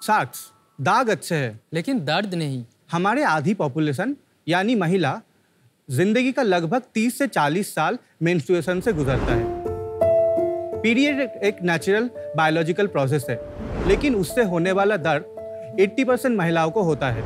Socks, दाग अच्छे हैं लेकिन दर्द नहीं। हमारे आधी पॉपुलेशन यानी महिला जिंदगी का लगभग 30 से 40 साल मेंस्ट्रुएशन से गुजरता है। पीरियड एक नेचुरल बायोलॉजिकल प्रोसेस है, लेकिन उससे होने वाला दर्द 80% महिलाओं को होता है।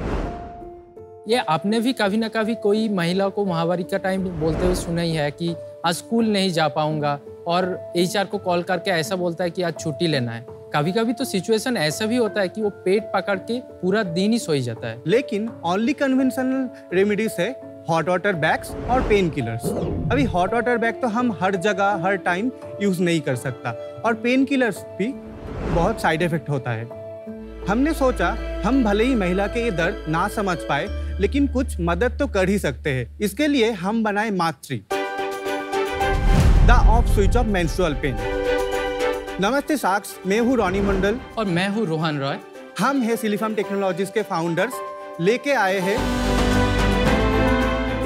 ये आपने भी कभी ना कभी कोई महिला को माहवारी का टाइम बोलते हुए सुना ही है कि आज स्कूल नहीं जा पाऊंगा, और HR को कॉल करके ऐसा बोलता है कि आज छुट्टी लेना है। कभी कभी तो सिचुएशन ऐसा भी होता है कि वो पेट पकड़ के पूरा दिन ही सोई जाता है। लेकिन ओनली कन्वेंशनल रेमेडीज है हॉट वाटर बैग्स और पेन किलर्स। अभी हॉट वाटर बैग तो हम हर जगह हर टाइम यूज नहीं कर सकता, और पेन किलर्स भी बहुत साइड इफेक्ट होता है। हमने सोचा हम भले ही महिला के ये दर्द ना समझ पाए, लेकिन कुछ मदद तो कर ही सकते हैं। इसके लिए हम बनाए मातृ, the off switch off menstrual pain. नमस्ते साक्स, मैं हूँ रॉनी मंडल और मैं हूँ रोहन रॉय। हम हैं सिलिफम टेक्नोलॉजीज के फाउंडर्स। लेके आए हैं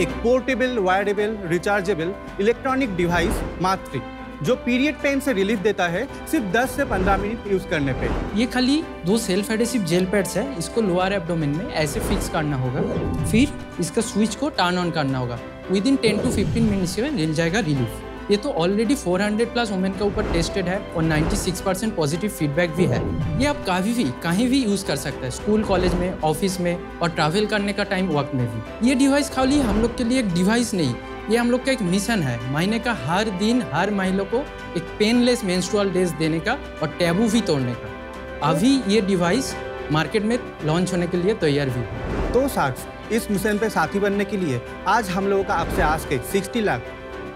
एक पोर्टेबल, वायरेबल, रिचार्जेबल इलेक्ट्रॉनिक डिवाइस मातृ, जो पीरियड पेन से रिलीफ देता है सिर्फ 10 से 15 मिनट यूज करने पे। ये खाली 2 सेल्फ एडेसिव जेल पैड्स है। इसको लोअर एब्डोमेन में ऐसे फिक्स करना होगा, फिर इसका स्विच को टर्न ऑन करना होगा। विद इन 10 to 15 मिनट्स में मिल जाएगा रिलीफ। ये तो ऑलरेडी 400+ वुमेन के ऊपर टेस्टेड है और 96% पॉजिटिव फीडबैक भी है। ये आप कहीं भी यूज कर सकते हैं, स्कूल, कॉलेज में, ऑफिस में, और ट्रैवल करने का टाइम वक्त में भी। ये डिवाइस खाली हम लोग के लिए एक डिवाइस नहीं, ये हम लोग का एक मिशन है, महीने का हर दिन हर महिला को एक पेनलेस मेंस्ट्रुअल डेज देने का और टैबू भी तोड़ने का। अभी ये डिवाइस मार्केट में लॉन्च होने के लिए तैयार भी है। तो साक्स, इस मिशन पे साथी बनने के लिए आज हम लोगों का आपसे आस्क है 60 लाख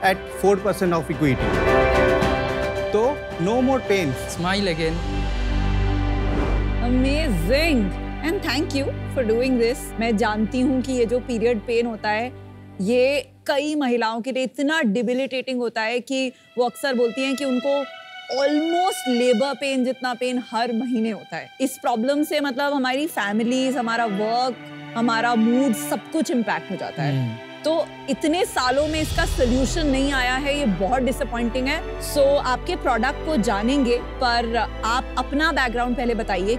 at 4% of equity। तो no more pain, smile again। Amazing and thank you for doing this। मैं जानती हूँ कि ये जो पीरियड पेन होता है, ये कई महिलाओं के लिए इतना डिबिलिटेटिंग होता है कि वो अक्सर बोलती हैं कि उनको ऑलमोस्ट लेबर पेन जितना पेन हर महीने होता है। इस प्रॉब्लम से मतलब हमारी फैमिलीज, हमारा वर्क, हमारा मूड, सब कुछ इम्पैक्ट हो जाता है। तो इतने सालों में इसका सोल्यूशन नहीं आया है, ये बहुत डिसअपॉइंटिंग है। सो आपके प्रोडक्ट को जानेंगे, पर आप अपना बैकग्राउंड पहले बताइए।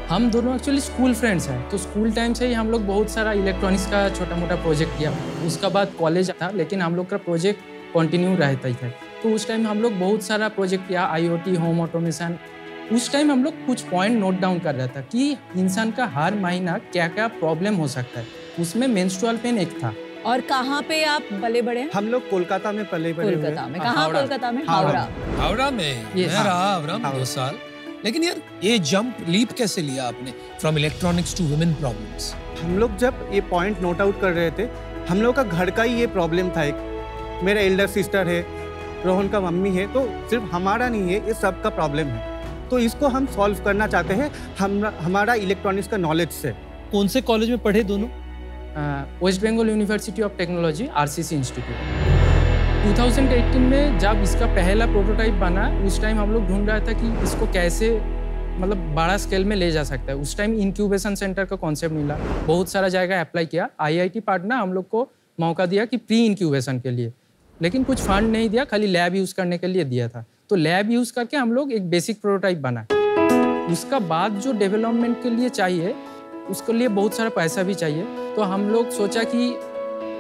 हम दोनों एक्चुअली स्कूल फ्रेंड्स हैं, तो स्कूल टाइम से ही हम लोग बहुत सारा इलेक्ट्रॉनिक्स का छोटा मोटा प्रोजेक्ट किया। उसका बाद कॉलेज था, लेकिन हम लोग का प्रोजेक्ट कंटिन्यू रहता ही था। तो उस टाइम हम लोग बहुत सारा प्रोजेक्ट किया, IoT, होम ऑटोमेशन। उस टाइम हम लोग कुछ पॉइंट नोट डाउन कर रहा था कि इंसान का हर महीना क्या क्या प्रॉब्लम हो सकता है। उसमें मेंस्ट्रुअल पेन एक था। और कहाँ पे आप पले बड़े हैं? हम लोग कोलकाता में पले बड़े हुए। कोलकाता में? कहाँ कोलकाता में? हावड़ा में। मैं रहा हावड़ा में 2 साल। लेकिन यार ये जंप लीप कैसे लिया आपने from electronics to women problems? हम लोग जब ये पॉइंट नोट आउट कर रहे थे, हम लोग का घर का ही ये प्रॉब्लम था। एक मेरा एल्डर सिस्टर है, रोहन का मम्मी है, तो सिर्फ हमारा नहीं है, ये सब का प्रॉब्लम है। तो इसको हम सॉल्व करना चाहते हैं हमारा इलेक्ट्रॉनिक्स का नॉलेज से। कौन से कॉलेज में पढ़े दोनों? West Bengal University of Technology, RCC institute. 2018 में जब इसका पहला प्रोटोटाइप बना, उस टाइम हम लोग ढूंढ रहा था कि इसको कैसे मतलब बड़ा स्केल में ले जा सकता है। उस टाइम इंक्यूबेशन सेंटर का कॉन्सेप्ट मिला, बहुत सारा जगह अप्लाई किया। IIT पाटना हम लोग को मौका दिया कि प्री इंक्यूबेशन के लिए, लेकिन कुछ फंड नहीं दिया, खाली लैब यूज़ करने के लिए दिया था। तो लैब यूज़ करके हम लोग एक बेसिक प्रोटोटाइप बना। उसका बाद जो डेवलपमेंट के लिए चाहिए, उसके लिए बहुत सारा पैसा भी चाहिए। तो हम लोग सोचा कि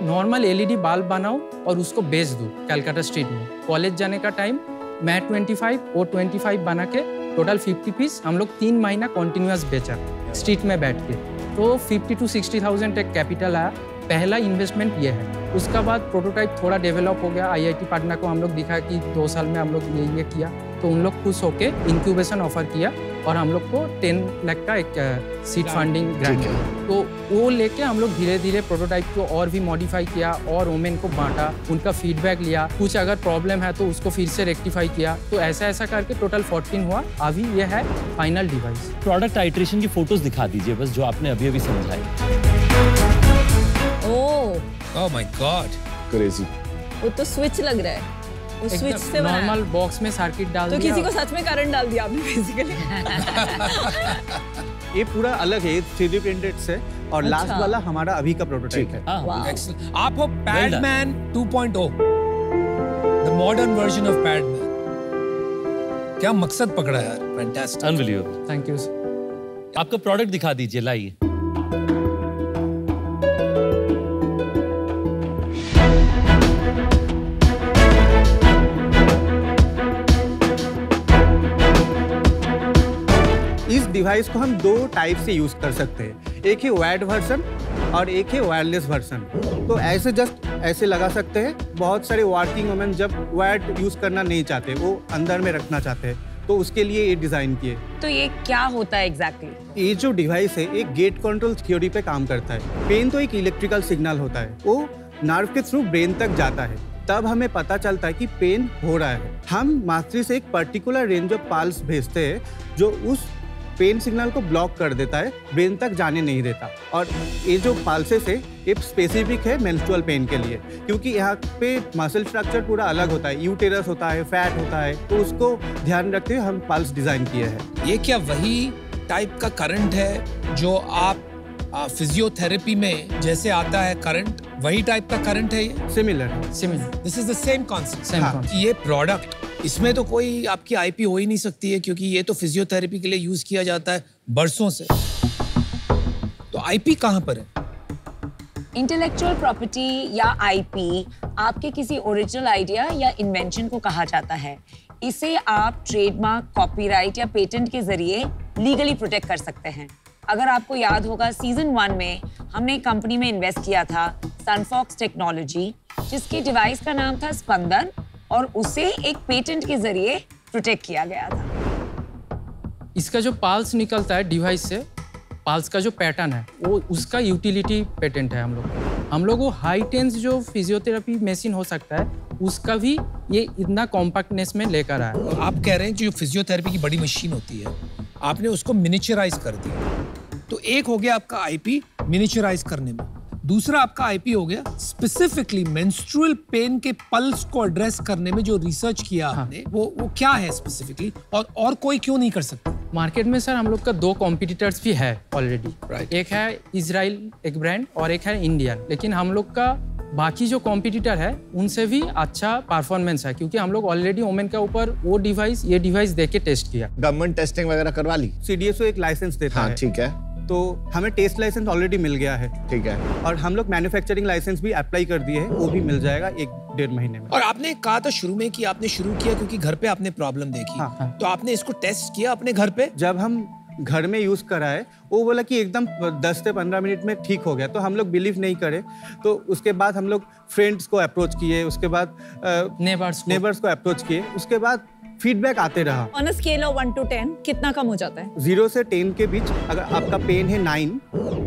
नॉर्मल LED बल्ब बनाओ और उसको बेच दो कलकत्ता स्ट्रीट में। कॉलेज जाने का टाइम मैं 25 और 25 बना के टोटल 50 पीस हम लोग 3 महीना कॉन्टिन्यूस बेचा स्ट्रीट में बैठ के। तो 50 to 60,000 एक कैपिटल आया। पहला इन्वेस्टमेंट ये है। उसका बाद प्रोटोटाइप थोड़ा डेवलप हो गया। IIT पाटना को हम लोग दिखा कि 2 साल में हम लोग ये किया, तो उन लोग खुश होके इंक्यूबेशन ऑफर किया और हम लोग को 10 लाख का एक सीड फंडिंग ग्रांट किया। तो वो लेके हम लोग धीरे धीरे प्रोटोटाइप को और भी मॉडिफाई किया और वुमेन को बांटा, उनका फीडबैक लिया, कुछ अगर प्रॉब्लम है तो उसको फिर से रेक्टिफाई किया। तो ऐसा ऐसा करके टोटल 14 हुआ। अभी ये है फाइनल डिवाइस। प्रोडक्ट आइट्रेशन की फोटोज दिखा दीजिए बस, जो आपने अभी समझाई। Oh my God, crazy. वो तो स्विच लग रहा है, वो स्विच से नॉर्मल बॉक्स में सर्किट डाल दिया। तो किसी को सच में करंट डाल दिया आपने बेसिकली। ये पूरा अलग है, 3D प्रिंटेड से, और लास्ट वाला हमारा अभी का प्रोटोटाइप है। आप हो Padman 2.0, the modern version of Padman. क्या मकसद पकड़ा यार, फैंटास्टिक, अनबिलीवेबल। Thank you. आपका प्रोडक्ट दिखा दीजिए, लाइए। इस डिवाइस को हम दो टाइप से यूज कर सकते हैं, एक है वायर्ड वर्जन और एक है वायरलेस वर्जन। तो ऐसे जस्ट ऐसे लगा सकते हैं। बहुत सारे वर्किंग वुमेन जब वायर्ड यूज करना नहीं चाहते, वो अंदर में रखना चाहते हैं, तो उसके लिए ये डिजाइन किए। तो ये क्या होता है एग्जैक्टली? ये जो डिवाइस है एक गेट कंट्रोल थ्योरी पे काम करता है। पेन तो एक इलेक्ट्रिकल सिग्नल होता है, वो नर्व के थ्रू ब्रेन तक जाता है, तब हमें पता चलता है कि पेन हो रहा है। हम मास्टरी से एक पर्टिकुलर रेंज ऑफ पल्स भेजते हैं जो उस पेन सिग्नल को ब्लॉक कर देता है, ब्रेन तक जाने नहीं देता। और ये जो पल्सेस है ये स्पेसिफिक है मेंस्ट्रुअल पेन के लिए, क्योंकि यहाँ पे मसल स्ट्रक्चर पूरा अलग होता है, यूटेरस होता है, फैट होता है, तो उसको ध्यान रखते हुए हम पल्स डिजाइन किए हैं। ये क्या वही टाइप का करंट है जो आप फिजियोथेरेपी में जैसे आता है करंट, वही टाइप का करंट है ये? Similar. This is the same concept. Same ये प्रोडक्ट, इसमें तो कोई आपकी आईपी हो ही नहीं सकती है, क्योंकि ये तो फिजियोथेरेपी के लिए यूज किया जाता है बरसों से। तो आईपी कहाँ पर है? इंटेलेक्चुअल प्रॉपर्टी या आईपी आपके किसी ओरिजिनल आइडिया या इन्वेंशन को कहा जाता है। इसे आप ट्रेडमार्क, कॉपीराइट या पेटेंट के जरिए लीगली प्रोटेक्ट कर सकते हैं। अगर आपको याद होगा, सीजन 1 में हमने एक कंपनी में इन्वेस्ट किया था, सनफॉक्स टेक्नोलॉजी, जिसके डिवाइस का नाम था स्पंदन, और उसे एक पेटेंट के जरिए प्रोटेक्ट किया गया था। इसका जो पल्स निकलता है डिवाइस से, पल्स का जो पैटर्न है वो उसका यूटिलिटी पेटेंट है हम लोग वो हाई टेंस जो फिजियोथेरेपी मशीन हो सकता है उसका भी ये इतना कॉम्पैक्टनेस में लेकर आया। तो आप कह रहे हैं कि जो फिजियोथेरेपी की बड़ी मशीन होती है, आपने उसको मिनिचराइज कर दिया। तो एक हो गया आपका आईपी मिनिचराइज करने में, दूसरा आपका आईपी हो गया स्पेसिफिकली मेंस्ट्रुअल पेन के पल्स को एड्रेस करने में जो रिसर्च किया आपने, वो क्या है स्पेसिफिकली, और कोई क्यों नहीं कर सकता? मार्केट में सर हम लोग का 2 कॉम्पिटिटर्स भी है ऑलरेडी। एक है इजराइल एक ब्रांड और एक है इंडियन, लेकिन हम लोग का बाकी जो कॉम्पिटिटर है उनसे भी अच्छा परफॉर्मेंस है, क्योंकि हम लोग ऑलरेडी ओमेन के ऊपर वो डिवाइस ये डिवाइस देके टेस्ट किया। गवर्नमेंट टेस्टिंग वगैरह करवा ली? सीडीएसओ एक लाइसेंस देता है। ठीक है। तो हमें टेस्ट लाइसेंस ऑलरेडी मिल गया है। ठीक है। और हम लोग मैन्युफैक्चरिंग लाइसेंस भी अप्लाई कर दिए हैं, वो भी मिल जाएगा 1-1.5 महीने में। और आपने कहा था शुरू में कि आपने शुरू किया क्योंकि घर पे आपने प्रॉब्लम देखी। तो आपने इसको टेस्ट किया अपने घर पे? जब हम घर में यूज कराए, वो बोला कि एकदम 10 से 15 मिनट में ठीक हो गया, तो हम लोग बिलीव नहीं करे। तो उसके बाद हम लोग फ्रेंड्स को अप्रोच किए, उसके बाद नेबर्स को अप्रोच किए, उसके बाद फीडबैक आते रहा। On a scale of 1 to 10 कितना कम हो जाता है? 0 से 10 के बीच अगर आपका पेन है 9,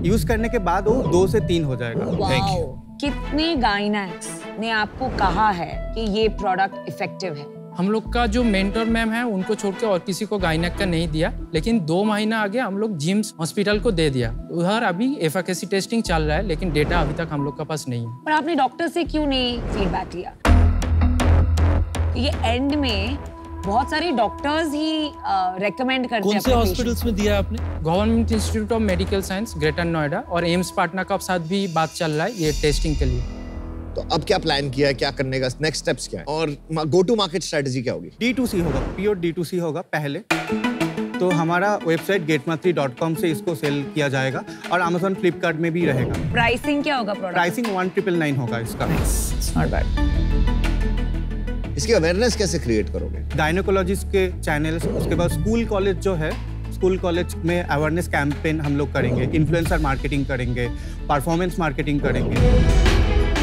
यूज करने के बाद वो 2 से 3 हो जाएगा। वाओ! कितने गाइनेक्स ने आपको कहा है कि ये प्रोडक्ट इफेक्टिव है? हम लोग का जो मेंटर मैम है उनको छोड़ के और किसी को गायनेक का नहीं दिया, लेकिन 2 महीना आगे हम लोग जिम्स हॉस्पिटल को दे दिया। उधर अभी एफिकेसी टेस्टिंग चल रहा है, लेकिन डेटा अभी तक हम लोग के पास नहीं है। पर आपने डॉक्टर से क्यों नहीं फीडबैक लिया? ये एंड में बहुत सारे डॉक्टर्स ही रेकमेंड करते हैं। कौन से हॉस्पिटल्स में दिया आपने? Government institute of medical science greater Noida और एम्स पाटना का साथ भी बात चल रहा है ये टेस्टिंग के लिए। तो अब क्या प्लान किया है, क्या करने का नेक्स्ट स्टेप्स क्या है, और गो टू मार्केट स्ट्रेटजी क्या होगी? D2C होगा, प्योर D2C होगा पहले। तो हमारा वेबसाइट getmatri.com से इसको सेल किया जाएगा और Amazon, फ्लिपकार्ट में भी रहेगा। प्राइसिंग क्या होगा प्रोडक्ट? प्राइसिंग 1999 होगा इसका। Not bad. इसकी अवेयरनेस कैसे क्रिएट करोगे? गायनेकोलॉजिस्ट के चैनल्स, उसके बाद स्कूल कॉलेज जो है, स्कूल कॉलेज में अवेयरनेस कैंपेन हम लोग करेंगे, इन्फ्लुएंसर मार्केटिंग करेंगे, परफॉर्मेंस मार्केटिंग करेंगे।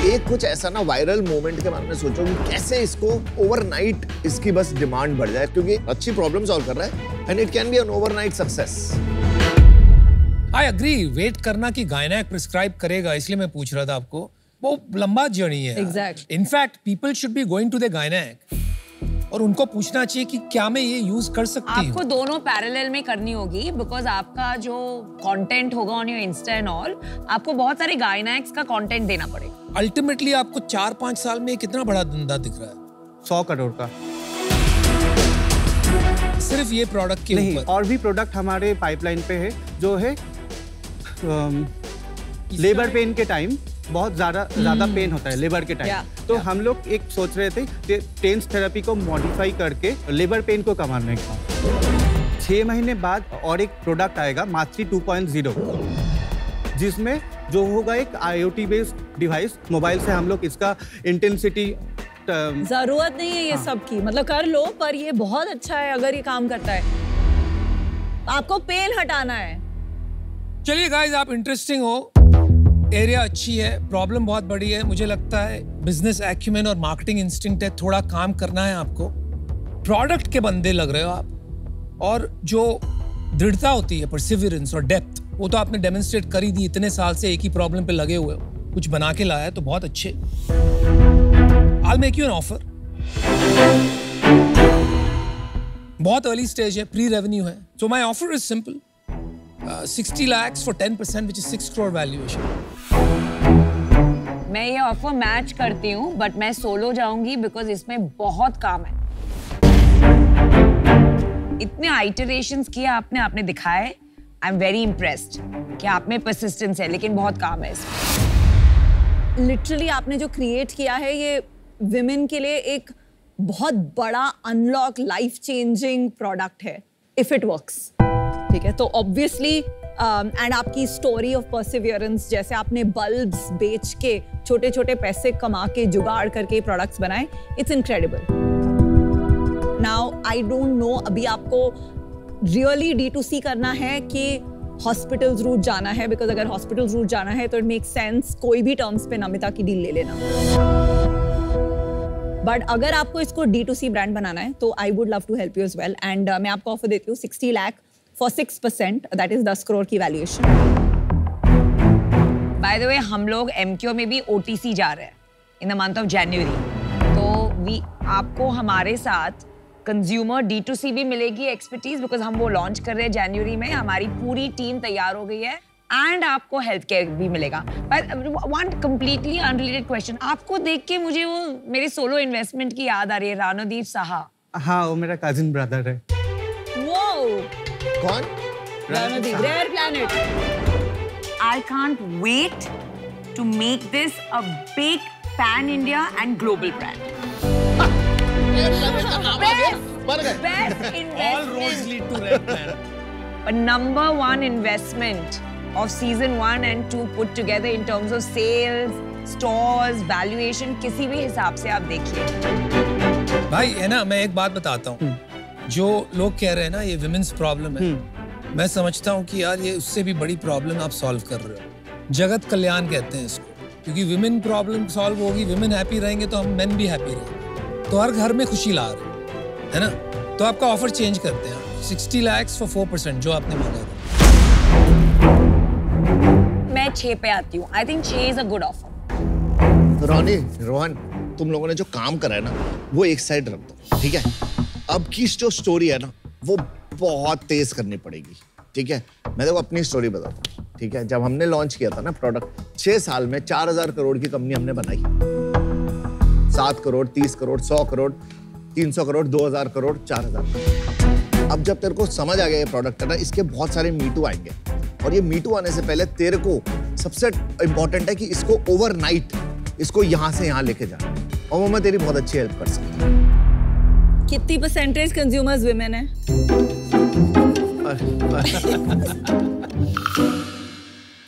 एक कुछ ऐसा ना वायरल मोमेंट के बारे में सोचो कि कैसे इसको ओवरनाइट इसकी बस डिमांड बढ़ जाए, क्योंकि अच्छी प्रॉब्लम सॉल्व कर रहा है and it can be an overnight success. I agree, wait करना कि गायनेक प्रिस्क्राइब करेगा, इसलिए मैं पूछ रहा था आपको। वो लंबा जर्नी है। Exactly. In fact people should be going to the gynaec और उनको पूछना चाहिए कि क्या मैं ये यूज कर सकती हूँ। आपको दोनों पैरेलल में करनी होगी, बिकॉज आपका जो कंटेंट होगा on your Insta and all, आपको बहुत सारे गायनेक्स का कंटेंट देना पड़ेगा। अल्टीमेटली आपको 4-5 साल में कितना बड़ा धंधा दिख रहा है? 100 करोड़ का। सिर्फ ये प्रोडक्ट के नहीं, ऊपर? और भी प्रोडक्ट हमारे पाइपलाइन पे है, जो है लेबर पेन के टाइम बहुत ज्यादा पेन होता है लेबर के टाइम। तो हम लोग एक सोच रहे थे टेंस थेरेपी को मॉडिफाई करके लेबर पेन को कमाने का। 6 महीने बाद और एक प्रोडक्ट आएगा मातृ 2.0, जिसमें जो होगा एक IoT बेस्ड डिवाइस। मोबाइल से हम लोग इसका इंटेंसिटी जरूरत नहीं है ये सब की, मतलब कर लो, पर ये बहुत अच्छा है अगर ये काम करता है। आपको पेन हटाना है। चलिए गाइस, आप इंटरेस्टिंग हो, एरिया अच्छी है, प्रॉब्लम बहुत बड़ी है। मुझे लगता है बिजनेस एक्यूमेन और मार्केटिंग इंस्टिंक्ट है, थोड़ा काम करना है आपको। प्रोडक्ट के बंदे लग रहे हो आप, और जो दृढ़ता होती है, परसिवियरेंस और डेप्थ, वो तो आपने डेमोन्स्ट्रेट कर ही दी। इतने साल से एक ही प्रॉब्लम पे लगे हुए हो, कुछ बना के लाया है तो बहुत अच्छे। I'll make you an offer. बहुत अर्ली स्टेज है, प्री रेवेन्यू है। So my offer is simple. 60 lakhs for 10%, which is 6 crore valuation. मैं ये ऑफर मैच करती हूँ, बट मैं सोलो जाऊंगी बिकॉज इसमें बहुत काम है। इतने आइटरेशंस किए आपने दिखाए। आई एम वेरी इम्प्रेस्ड कि आप में परसिस्टेंस है, लेकिन बहुत काम है इसमें। लिटरली आपने जो क्रिएट किया है ये विमेन के लिए एक बहुत बड़ा अनलॉक लाइफ चेंजिंग प्रोडक्ट है, इफ इट वर्क्स। ठीक है, तो ऑब्वियसली एंड आपकी स्टोरी ऑफ परसिवियरेंस, जैसे आपने बल्ब्स बेच के छोटे छोटे पैसे कमा के जुगाड़ करके प्रोडक्ट्स बनाए, it's incredible. Now I don't know अभी आपको रियली D2C करना है कि हॉस्पिटल्स रूट जाना है, बिकॉज अगर हॉस्पिटल्स रूट जाना है तो इट मेक सेंस कोई भी टर्म्स पे नमिता की डील ले लेना। बट अगर आपको इसको D2C ब्रांड बनाना है तो I would love to help you as well. And मैं आपको ऑफर देती हूँ 60 lakh for 6%, that is 10 crore की वैल्यूएशन। बाय द वे, हम लोग MQ में भी OTC जा रहे हैं in the month of January, तो आपको हमारे साथ कंज्यूमर D2C भी मिलेगी एक्सपर्टीज, बिकॉज हम वो लॉन्च कर रहे हैं जनवरी में। हमारी पूरी टीम तैयार हो गई है, एंड आपको हेल्थ केयर भी मिलेगा। But one completely unrelated question, आपको देख के मुझे वो मेरे सोलो इन्वेस्टमेंट की याद आ रही है, रानोदीप साहा। हाँ, वो मेरा कजिन ब्रदर है। वो कौन? Ranodeep, rare planet. I can't wait to make this a big pan-India and global brand. Best investment. All roads lead to Red Planet. But number one investment of season 1 and 2 put together in terms of sales, stores, valuation, किसी भी हिसाब से आप देखिए। भाई है ना, मैं एक बात बताता हूँ, जो लोग कह रहे हैं ना ये विमेन्स प्रॉब्लम है, मैं समझता हूँ कि यार ये उससे भी बड़ी प्रॉब्लम आप सॉल्व कर रहे हो। जगत कल्याण कहते हैं इसको, क्योंकि विमेन प्रॉब्लम सॉल्व होगी, विमेन हैप्पी रहेंगे तो हम मेन भी हैप्पी रहेंगे, तो हर घर में खुशी ला रहे है ना। तो आपका ऑफर चेंज करते हैं, 60 lakhs for 4%, जो आपने मांगा था। मैं 6 पे आती हूँ। I think 6 is a good offer. Roni, Rohan, तुम लोगों ने जो काम करा है ना, वो एक साइड रख दो, ठीक है। अब की जो स्टोरी है ना, वो बहुत तेज करनी पड़ेगी, ठीक है। मैं देखो अपनी स्टोरी बताता हूँ, ठीक है। जब हमने लॉन्च किया था ना प्रोडक्ट, 6 साल में 4000 करोड़ की कंपनी हमने बनाई। 7 करोड़, 30 करोड़, 100 करोड़, 300 करोड़, 2000 करोड़, 4000। अब जब तेरे को समझ आ गया ये प्रोडक्ट है ना, इसके बहुत सारे मीटू आएंगे, और ये मीटू आने से पहले तेरे को सबसे इंपॉर्टेंट है कि इसको ओवरनाइट इसको यहाँ से यहाँ लेके जाना, और वो मैं तेरी बहुत अच्छी हेल्प कर सकता हूँ। कितनी परसेंटेज कंज्यूमर्स विमेन है?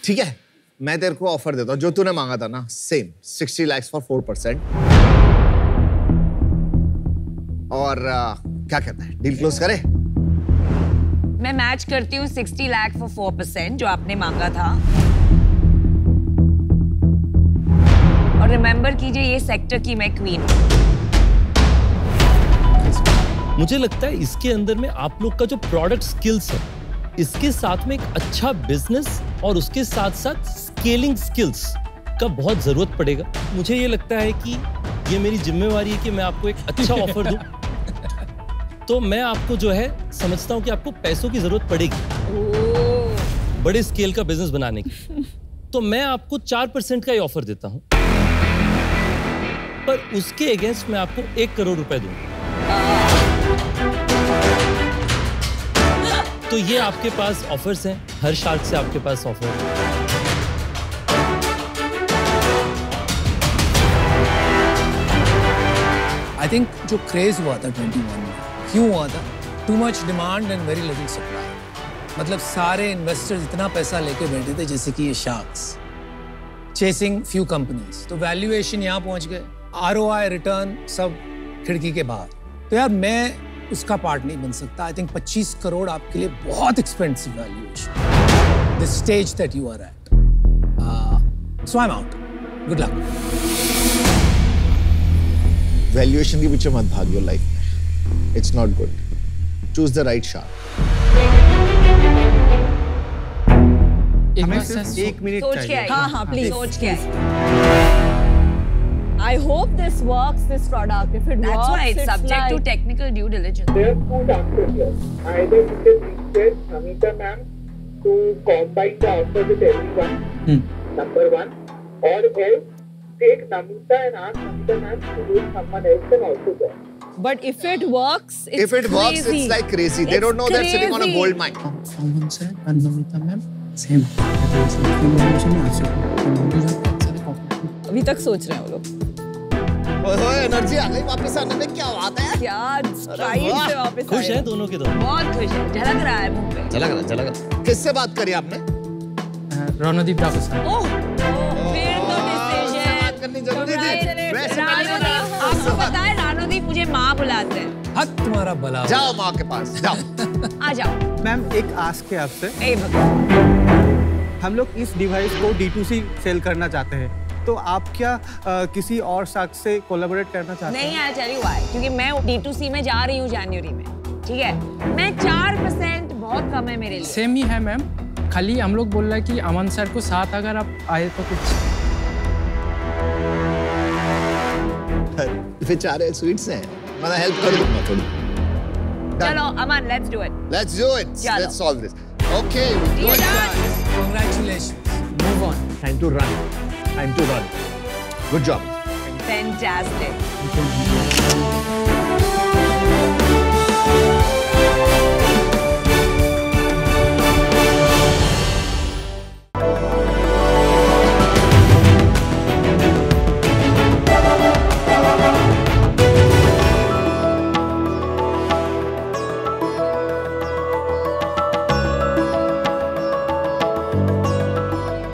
ठीक है, मैं तेरे को ऑफर देता हूँ जो तूने मांगा था ना, सेम 60 lakhs for 4%। और क्या कहता है, डील क्लोज करे? मैं मैच करती हूँ 60 लाख for 4%, जो आपने मांगा था। और रिमेंबर कीजिए, ये सेक्टर की मैं क्वीन हूँ। मुझे लगता है इसके अंदर में आप लोग का जो प्रोडक्ट स्किल्स है, इसके साथ में एक अच्छा बिजनेस और उसके साथ साथ स्केलिंग स्किल्स का बहुत जरूरत पड़ेगा। मुझे ये लगता है कि ये मेरी जिम्मेवारी है कि मैं आपको एक अच्छा ऑफर दूं। तो मैं आपको जो है समझता हूं कि आपको पैसों की जरूरत पड़ेगी बड़े स्केल का बिजनेस बनाने की, तो मैं आपको 4% का ही ऑफर देता हूं, पर उसके अगेंस्ट मैं आपको 1 करोड़ रुपए दूंगा। तो ये आपके पास ऑफर्स हैं, हर शार्क से आपके पास ऑफर है। आई थिंक जो क्रेज हुआ था 21 में, क्यों हुआ था? Too much demand and very little supply. मतलब सारे इन्वेस्टर्स इतना पैसा लेके बैठे थे जैसे कि ये शार्क्स चेसिंग फ्यू कंपनीज, तो वैल्यूएशन यहाँ पहुंच गए, ROI रिटर्न सब खिड़की के बाहर। तो यार मैं उसका पार्ट नहीं बन सकता। आई थिंक 25 करोड़ आपके लिए बहुत expensive valuation, the stage that you are at. So I am out, good luck. Valuation के पीछे मत भागियो लाइफ में, it's not good. Choose the right shark. हमें सिर्फ 1 मिनट सोच के चाहिए। आइए। हाँ, हाँ, please. सोच के आइए। I hope this works, this product. If it That's works, why it's subject to like... technical due diligence. There are two chances here. Either you can request Namita ma'am to combine the offer with everyone, number one, or else take Namita and ask Namita ma'am to use someone else and also join. But if it works, it's If it works, crazy. it's like crazy. They don't know they're sitting on a crazy. gold mine. Someone said, and Namita ma'am, same. Information नहीं आ सकती। अभी तक सोच रहे हैं वो लोग। ओए एनर्जी आ गई वापस आने में, क्या बात है? क्या स्ट्राइड से वापस खुश आए। हैं दोनों के दोनों? बहुत खुश है, झलक रहा है मुंह पे। चला गया। किससे बात करी आपने? रणदीप ठाकुर सर। ओह, फिर तो decision। बात करनी जरूरी थी। वैसे मैंने रानोदीप, आपको पता है रानोदीप मुझे माँ बुलाते हैं। हद तुम्हारा भला हो। जाओ माँ के पास जाओ। आ जाओ। मैम एक आस्क है आपसे, ए भगवान। हम लोग इस डिवाइस को D2C सेल करना चाहते हैं, तो आप क्या किसी और शार्क से कोलैबोरेट करना चाहते हैं? नहीं, आई टेल यू व्हाई, क्योंकि मैं D2C में जा रही हूँ जनवरी में, ठीक है? मैं 4% बहुत कम है मेरे लिए। सेम ही है मैम, खाली हम लोग बोल रहे हैं कि अमन सर को साथ अगर आप आए तो कुछ। बेचारे स्वीट्स हैं, मैं हेल्प कर दूंगा थोड़ी। चलो Aman, let's do it. Let's do it. चलो। Let's solve this. Okay. Deal done. Congratulations. Move on. Time to run. Good job. Fantastic.